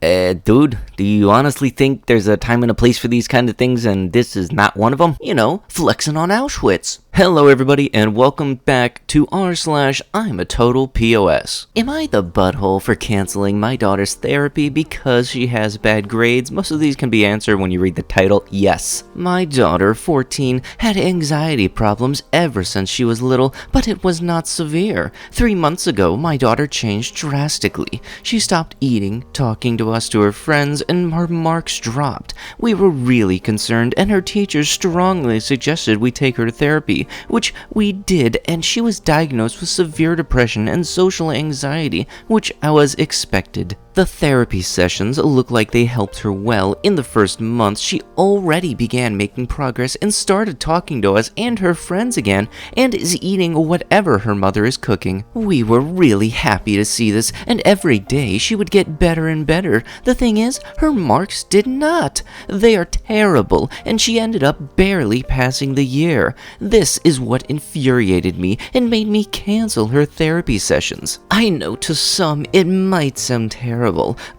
Dude, do you honestly think there's a time and a place for these kind of things and this is not one of them? You know, flexing on Auschwitz. Hello everybody and welcome back to r/iamatotalpos. Am I the butthole for canceling my daughter's therapy because she has bad grades? Most of these can be answered when you read the title, yes. My daughter, 14, had anxiety problems ever since she was little, but it was not severe. 3 months ago, my daughter changed drastically. She stopped eating, talking to us to her friends, and her marks dropped. We were really concerned and her teachers strongly suggested we take her to therapy, which we did, and she was diagnosed with severe depression and social anxiety, which was expected. The therapy sessions look like they helped her well. In the first months, she already began making progress and started talking to us and her friends again, and is eating whatever her mother is cooking. We were really happy to see this, and every day she would get better and better. The thing is, her marks did not. They are terrible, and she ended up barely passing the year. This is what infuriated me and made me cancel her therapy sessions. I know to some it might sound terrible,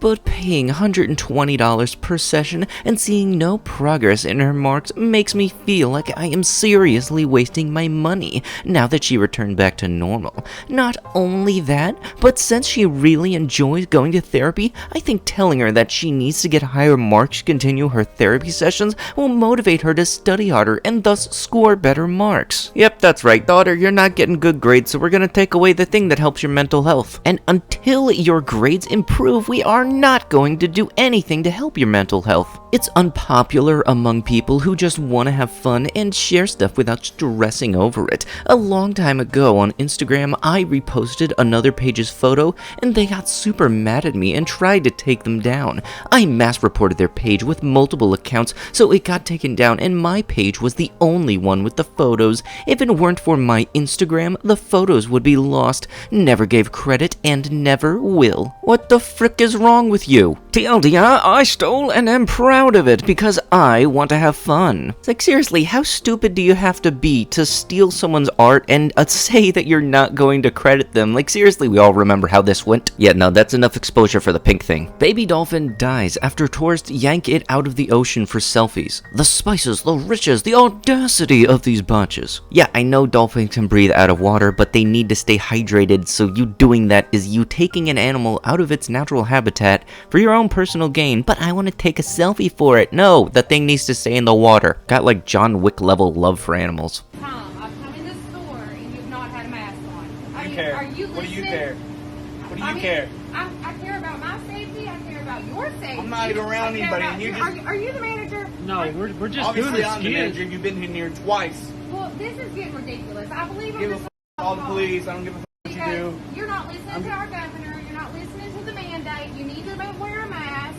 but paying $120 per session and seeing no progress in her marks makes me feel like I am seriously wasting my money now that she returned back to normal. Not only that, but since she really enjoys going to therapy, I think telling her that she needs to get higher marks to continue her therapy sessions will motivate her to study harder and thus score better marks. Yep, that's right, daughter, you're not getting good grades, so we're gonna take away the thing that helps your mental health. And until your grades improve, we are not going to do anything to help your mental health. It's unpopular among people who just want to have fun and share stuff without stressing over it. A long time ago on Instagram, I reposted another page's photo and they got super mad at me and tried to take them down. I mass reported their page with multiple accounts, so it got taken down and my page was the only one with the photos. If it weren't for my Instagram, the photos would be lost. Never gave credit and never will. What the frick is wrong with you? TLDR, I stole and am proud of it because I want to have fun. It's like, seriously, how stupid do you have to be to steal someone's art and say that you're not going to credit them? Like, seriously, we all remember how this went. Yeah, no, that's enough exposure for the pink thing. Baby dolphin dies after tourists yank it out of the ocean for selfies. The spices, the riches, the audacity of these botches. Yeah, I know dolphins can breathe out of water, but they need to stay hydrated, so you doing that is you taking an animal out of its natural habitat for your own personal gain. But I want to take a selfie for it. No, the thing needs to stay in the water. Got like John Wick level love for animals. Tom, I've come in the store and you've not had a mask on. Are you listening? What do you care? What do you care? I care about my safety. I care about your safety. I'm not even around anybody, and you just... Are you the manager? No, we're just doing Obviously, this. I'm the manager. You've been in here twice. Well, this is getting ridiculous. I believe I'm Give a just f*** all the police. I don't give a f*** what you do. You're not listening to our governor. You're not listening to the mandate. You need to wear a mask.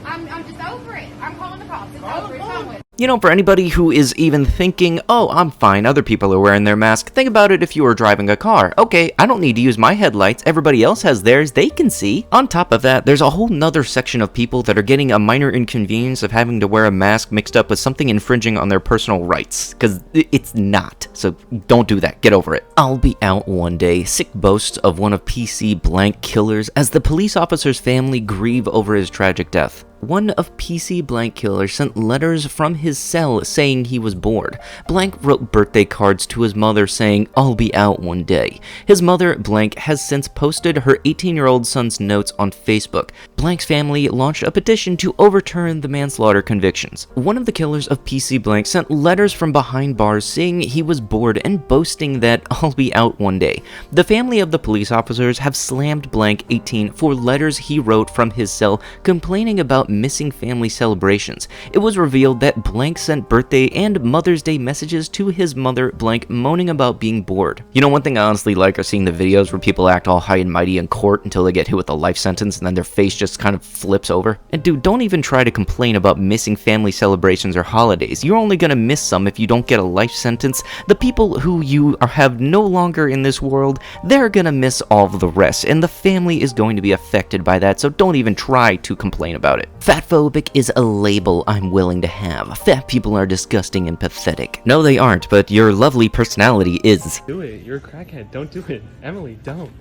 I'm just over it. I'm calling the cops. It's over. It's done with. You know, for anybody who is even thinking, oh, I'm fine, other people are wearing their mask, think about it if you were driving a car. Okay, I don't need to use my headlights, everybody else has theirs, they can see. On top of that, there's a whole nother section of people that are getting a minor inconvenience of having to wear a mask mixed up with something infringing on their personal rights, because it's not, so don't do that, get over it. I'll be out one day, sick boasts of one of PC blank killers as the police officer's family grieve over his tragic death. One of PC Blank Killer sent letters from his cell saying he was bored. Blank wrote birthday cards to his mother saying, "I'll be out one day." His mother, Blank, has since posted her 18-year-old son's notes on Facebook. Blank's family launched a petition to overturn the manslaughter convictions. One of the killers of PC Blank sent letters from behind bars saying he was bored and boasting that "I'll be out one day." The family of the police officers have slammed Blank 18 for letters he wrote from his cell complaining about missing family celebrations. It was revealed that Blank sent birthday and Mother's Day messages to his mother, Blank, moaning about being bored. You know, one thing I honestly like are seeing the videos where people act all high and mighty in court until they get hit with a life sentence and then their face just kind of flips over. And dude, don't even try to complain about missing family celebrations or holidays. You're only gonna miss some if you don't get a life sentence. The people who you have no longer in this world, they're gonna miss all of the rest, and the family is going to be affected by that, so don't even try to complain about it. Fatphobic is a label I'm willing to have. Fat people are disgusting and pathetic. No, they aren't, but your lovely personality is. Do it. You're a crackhead. Don't do it. Emily, don't.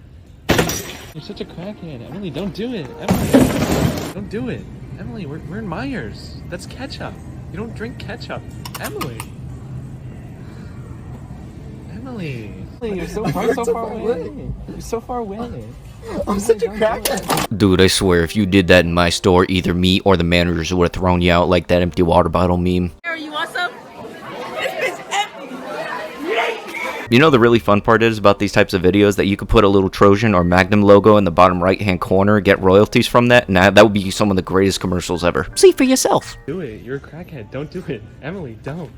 You're such a crackhead. Emily, don't do it. Emily, don't do it. Emily, we're in Myers. That's ketchup. You don't drink ketchup. Emily. Emily, you're so far away. You're so far away. I'm such a crackhead. Dude, I swear, if you did that in my store, either me or the managers would have thrown you out like that empty water bottle meme. You want some? You know the really fun part is about these types of videos that you could put a little Trojan or Magnum logo in the bottom right hand corner, get royalties from that, and that would be some of the greatest commercials ever. See for yourself. Do it. You're a crackhead. Don't do it. Emily, don't.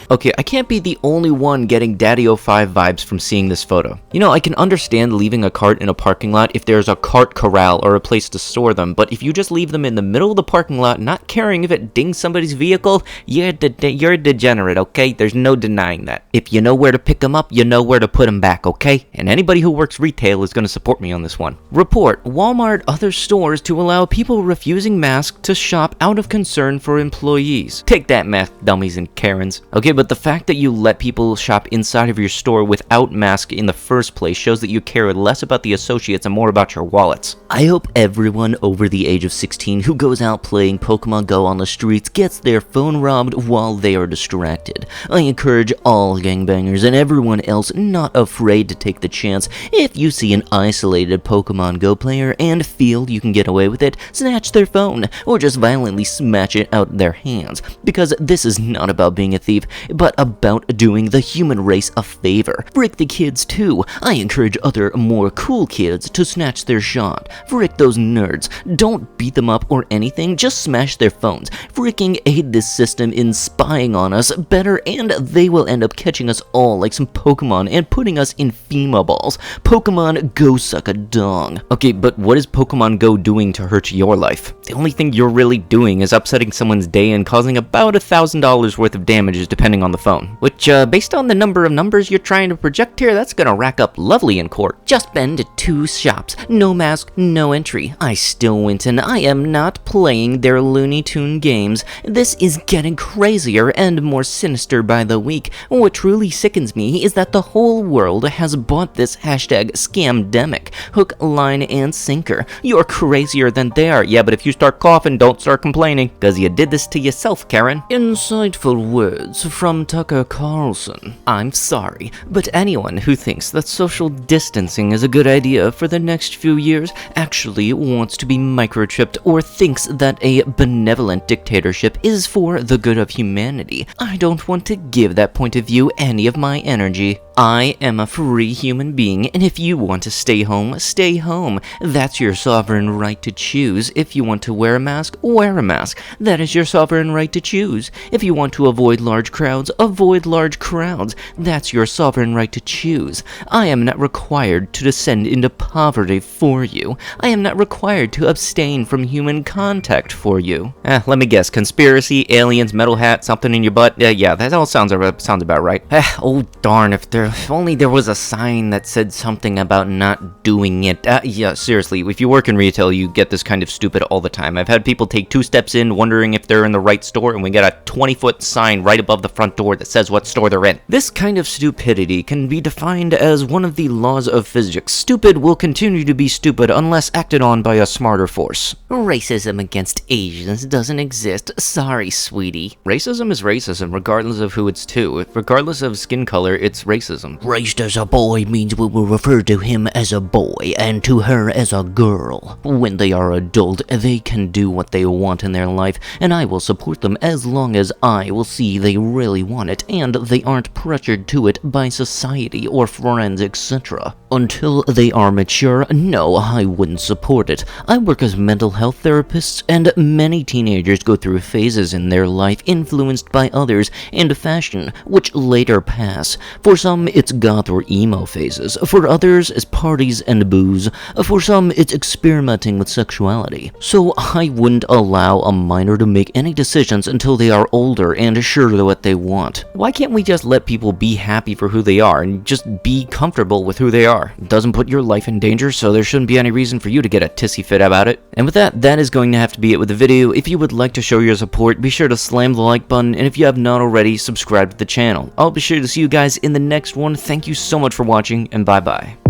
Okay, I can't be the only one getting Daddy-O5 vibes from seeing this photo. You know, I can understand leaving a cart in a parking lot if there's a cart corral or a place to store them, but if you just leave them in the middle of the parking lot, not caring if it dings somebody's vehicle, you're a degenerate, okay? There's no denying that. If you know where to pick them up, you know where to put them back, okay? And anybody who works retail is going to support me on this one. Report, Walmart other stores to allow people refusing masks to shop out of concern for employees. Take that, mask dummies and Karens. Okay, but the fact that you let people shop inside of your store without masks in the first place shows that you care less about the associates and more about your wallets. I hope everyone over the age of 16 who goes out playing Pokemon Go on the streets gets their phone robbed while they are distracted. I encourage all gangbangers and everyone else not afraid to take the chance. If you see an isolated Pokemon Go player and feel you can get away with it, snatch their phone or just violently smash it out their hands. Because this is not about being a thief, but about doing the human race a favor. Frick the kids too. I encourage other, more cool kids to snatch their shot. Frick those nerds. Don't beat them up or anything, just smash their phones. Fricking aid this system in spying on us better, and they will end up catching us all like some Pokemon and putting us in FEMA balls. Pokemon Go suck a dong. Okay, but what is Pokemon Go doing to hurt your life? The only thing you're really doing is upsetting someone's day and causing about $1,000 worth of damages depending on the phone. Which, based on the number of numbers you're trying to project here, that's gonna rack up lovely in court. Just been to 2 shops, no mask, no entry. I still went and I am not playing their Looney Tune games. This is getting crazier and more sinister by the week. What truly sickens me is that the whole world has bought this hashtag scamdemic. Hook, line, and sinker. You're crazier than they are. Yeah, but if you start coughing, don't start complaining, cause you did this to yourself, Karen. Insightful words from Tucker Carlson. I'm sorry, but anyone who thinks that social distancing is a good idea for the next few years actually wants to be microchipped or thinks that a benevolent dictatorship is for the good of humanity. I don't want to give that point of view any of my energy. I am a free human being, and if you want to stay home, stay home. That's your sovereign right to choose. If you want to wear a mask, wear a mask. That is your sovereign right to choose. If you want to avoid large crowds, avoid large crowds. That's your sovereign right to choose. I am not required to descend into poverty for you. I am not required to abstain from human contact for you. Let me guess. Conspiracy, aliens, metal hat, something in your butt? Yeah, that all sounds about right. Oh darn, if only there was a sign that said something about not doing it. Yeah, seriously, if you work in retail, you get this kind of stupid all the time. I've had people take 2 steps in, wondering if they're in the right store, and we get a 20-foot sign right above the front door that says what store they're in. This kind of stupidity can be defined as one of the laws of physics. Stupid will continue to be stupid unless acted on by a smarter force. Racism against Asians doesn't exist. Sorry, sweetie. Racism is racism, regardless of who it's to. Regardless of skin color, it's racism. Raised as a boy means we will refer to him as a boy and to her as a girl. When they are adult, they can do what they want in their life, and I will support them as long as I will see they really want it and they aren't pressured to it by society or friends, etc. Until they are mature, no, I wouldn't support it. I work as mental health therapists, and many teenagers go through phases in their life influenced by others and fashion, which later pass. For some, it's goth or emo phases. For others, it's parties and booze. For some, it's experimenting with sexuality. So I wouldn't allow a minor to make any decisions until they are older and sure of what they want. Why can't we just let people be happy for who they are and just be comfortable with who they are? It doesn't put your life in danger, so there shouldn't be any reason for you to get a tissy fit about it. And with that is going to have to be it with the video. If you would like to show your support, be sure to slam the like button, and if you have not already, subscribe to the channel. I'll be sure to see you guys in the next one. Thank you so much for watching, and bye-bye.